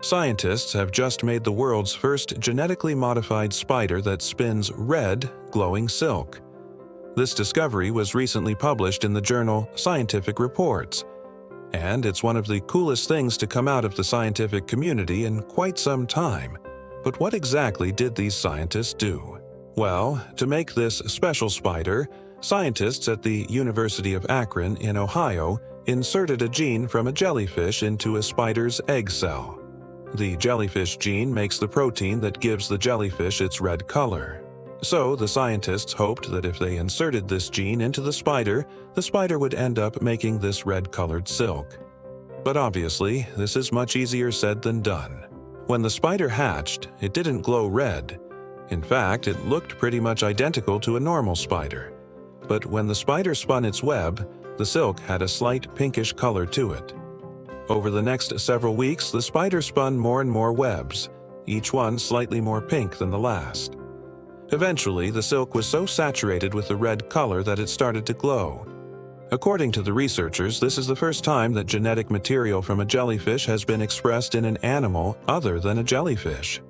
Scientists have just made the world's first genetically modified spider that spins red, glowing silk. This discovery was recently published in the journal Scientific Reports, and it's one of the coolest things to come out of the scientific community in quite some time. But what exactly did these scientists do? Well, to make this special spider, scientists at the University of Akron in Ohio inserted a gene from a jellyfish into a spider's egg cell. The jellyfish gene makes the protein that gives the jellyfish its red color. So the scientists hoped that if they inserted this gene into the spider would end up making this red-colored silk. But obviously, this is much easier said than done. When the spider hatched, it didn't glow red. In fact, it looked pretty much identical to a normal spider. But when the spider spun its web, the silk had a slight pinkish color to it. Over the next several weeks, the spider spun more and more webs, each one slightly more pink than the last. Eventually, the silk was so saturated with the red color that it started to glow. According to the researchers, this is the first time that genetic material from a jellyfish has been expressed in an animal other than a jellyfish.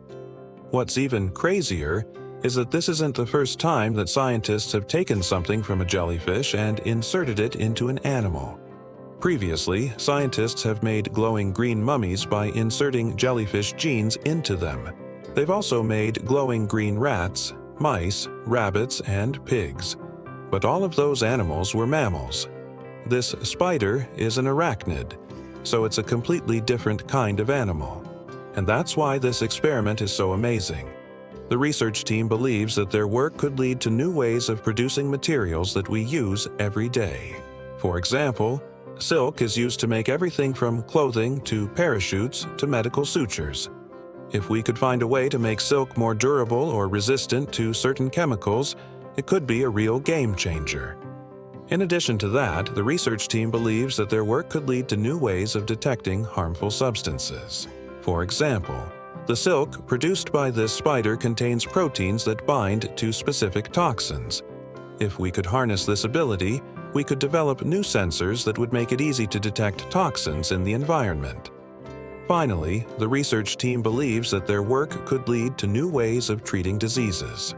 What's even crazier is that this isn't the first time that scientists have taken something from a jellyfish and inserted it into an animal. Previously, scientists have made glowing green mummies by inserting jellyfish genes into them. They've also made glowing green rats, mice, rabbits, and pigs. But all of those animals were mammals. This spider is an arachnid, so it's a completely different kind of animal. And that's why this experiment is so amazing. The research team believes that their work could lead to new ways of producing materials that we use every day. For example, silk is used to make everything from clothing to parachutes to medical sutures. If we could find a way to make silk more durable or resistant to certain chemicals, it could be a real game changer. In addition to that, the research team believes that their work could lead to new ways of detecting harmful substances. For example, the silk produced by this spider contains proteins that bind to specific toxins. If we could harness this ability, we could develop new sensors that would make it easy to detect toxins in the environment. Finally, the research team believes that their work could lead to new ways of treating diseases.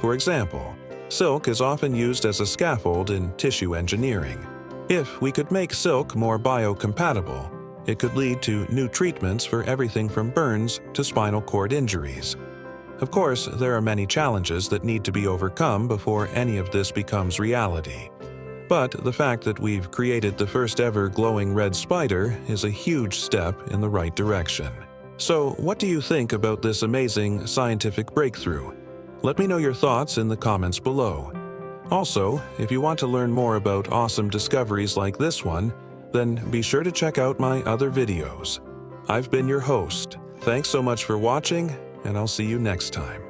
For example, silk is often used as a scaffold in tissue engineering. If we could make silk more biocompatible, it could lead to new treatments for everything from burns to spinal cord injuries. Of course, there are many challenges that need to be overcome before any of this becomes reality. But the fact that we've created the first ever glowing red spider is a huge step in the right direction. So, what do you think about this amazing scientific breakthrough? Let me know your thoughts in the comments below. Also, if you want to learn more about awesome discoveries like this one, then be sure to check out my other videos. I've been your host. Thanks so much for watching, and I'll see you next time.